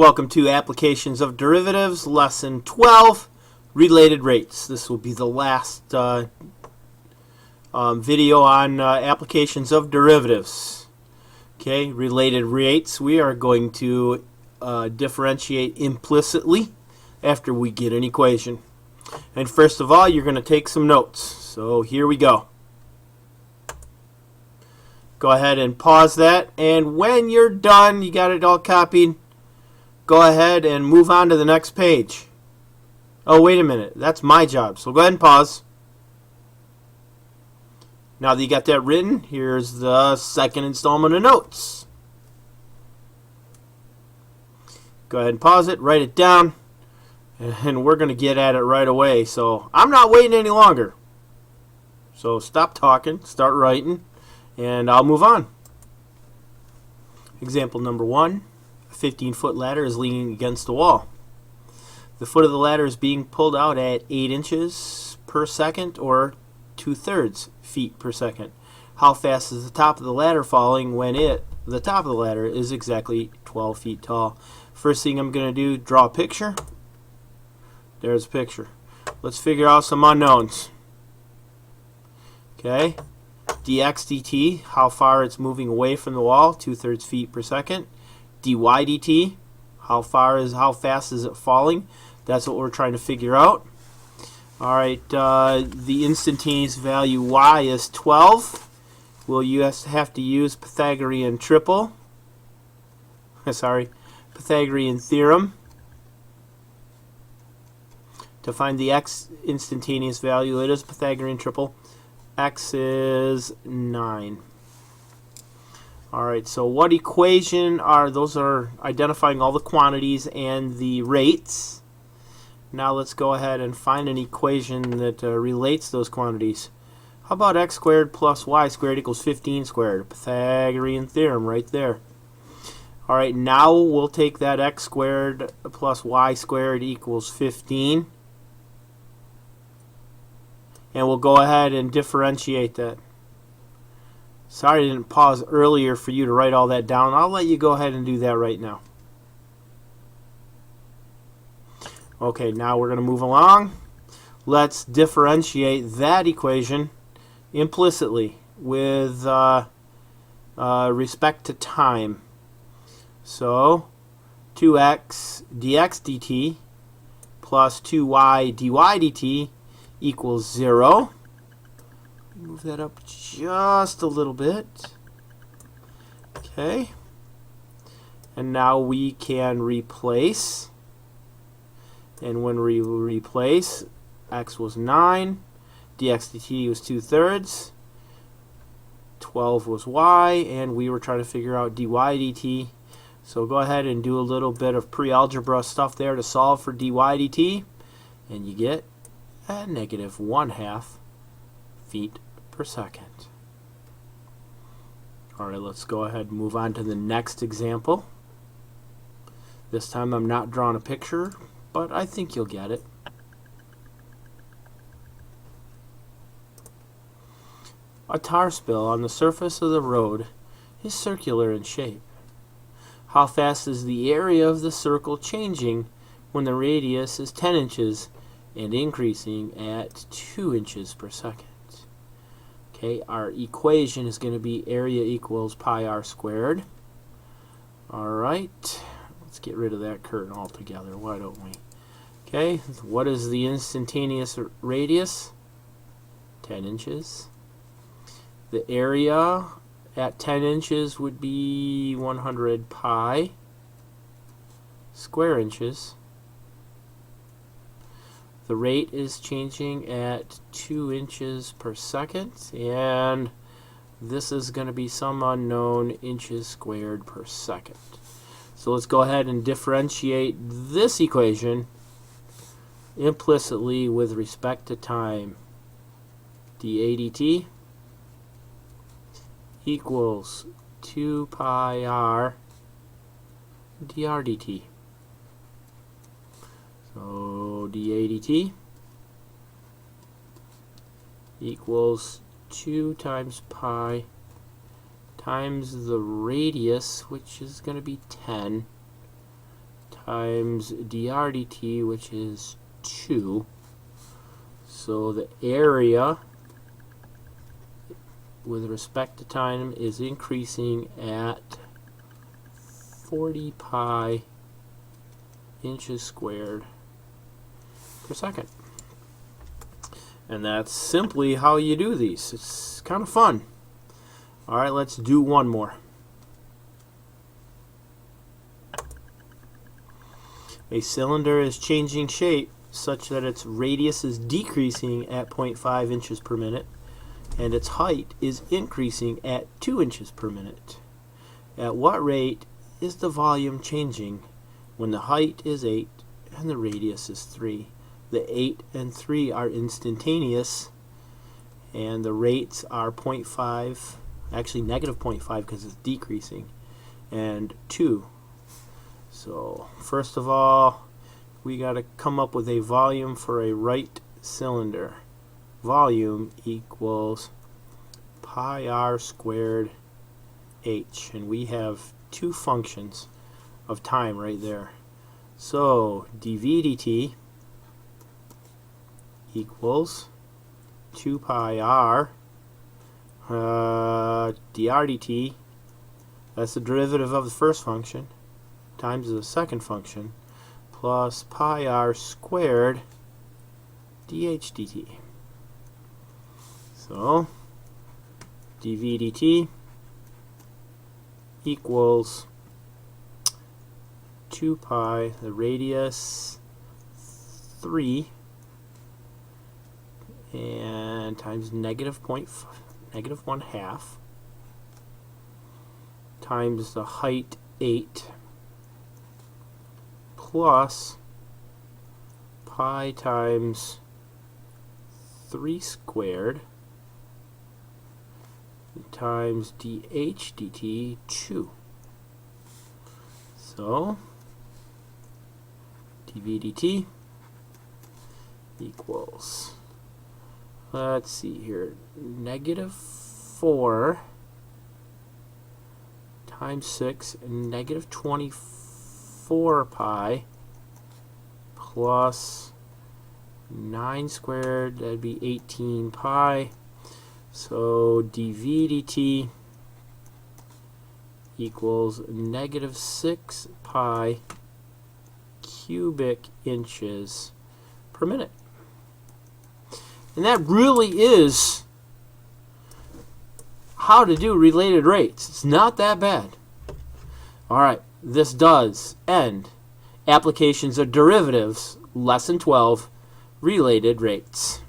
Welcome to Applications of Derivatives, Lesson 12, Related Rates. This will be the last video on applications of derivatives. Okay, related rates, we are going to differentiate implicitly after we get an equation. And first of all, you're going to take some notes. So here we go. Go ahead and pause that, and when you're done, you got it all copied, go ahead and move on to the next page. Oh, wait a minute. That's my job. So go ahead and pause. Now that you got that written, here's the second installment of notes. Go ahead and pause it, write it down, and we're going to get at it right away. So I'm not waiting any longer. So stop talking, start writing, and I'll move on. Example number 1. A 15-foot ladder is leaning against the wall. The foot of the ladder is being pulled out at 8 inches per second, or 2/3 feet per second. How fast is the top of the ladder falling when the top of the ladder is exactly 12 feet tall? First thing I'm going to do, draw a picture. There's a picture. Let's figure out some unknowns. Okay, dx dt, how far it's moving away from the wall, 2/3 feet per second. dy dt, how fast is it falling? That's what we're trying to figure out. Alright, the instantaneous value y is 12. We'll have to use Pythagorean Pythagorean theorem to find the x instantaneous value. It is Pythagorean triple. X is 9. Alright, so what equation those are identifying all the quantities and the rates. Now let's go ahead and find an equation that relates those quantities. How about x squared plus y squared equals 15 squared? Pythagorean theorem right there. Alright, now we'll take that x squared plus y squared equals 15. And we'll go ahead and differentiate that. Sorry I didn't pause earlier for you to write all that down. I'll let you go ahead and do that right now. Okay, now we're going to move along. Let's differentiate that equation implicitly with respect to time. So 2x dx dt plus 2y dy dt equals 0. Move that up just a little bit. Okay. And now we can replace. And when we replace, x was 9, dx dt was 2/3, 12 was y, and we were trying to figure out dy dt. So go ahead and do a little bit of pre-algebra stuff there to solve for dy dt, and you get at negative 1/2 feet per second. Alright, let's go ahead and move on to the next example. This time I'm not drawing a picture, but I think you'll get it. A tar spill on the surface of the road is circular in shape. How fast is the area of the circle changing when the radius is 10 inches and increasing at 2 inches per second? Okay, our equation is going to be area equals pi r squared. Alright, let's get rid of that curtain altogether, why don't we? Okay, what is the instantaneous radius? 10 inches. The area at 10 inches would be 100 pi square inches. The rate is changing at 2 inches per second, and this is going to be some unknown inches squared per second. So let's go ahead and differentiate this equation implicitly with respect to time. dA dt equals 2 pi r dr dt. So dA dt equals 2 times pi times the radius, which is going to be 10, times dr dt, which is 2. So the area with respect to time is increasing at 40 pi inches squared per second. And that's simply how you do these. It's kind of fun. Alright, let's do one more. A cylinder is changing shape such that its radius is decreasing at 0.5 inches per minute and its height is increasing at 2 inches per minute. At what rate is the volume changing when the height is 8 and the radius is 3? The 8 and 3 are instantaneous, and the rates are 0.5, actually negative 0.5 because it's decreasing, and 2. So first of all, we got to come up with a volume for a right cylinder. Volume equals pi r squared h, and we have two functions of time right there. So dv dt equals 2 pi r dr dt, that's the derivative of the first function, times the second function, plus pi r squared dh dt. So dv dt equals 2 pi, the radius 3, and times negative 1/2, times the height 8, plus pi times 3 squared times dh dt 2. So dv dt equals, let's see here, negative 4 times 6, negative 24 pi, plus 9 squared, that'd be 18 pi. So dv dt equals negative 6 pi cubic inches per minute. And that really is how to do related rates. It's not that bad. Alright, this does end Applications of Derivatives, Lesson 12, Related Rates.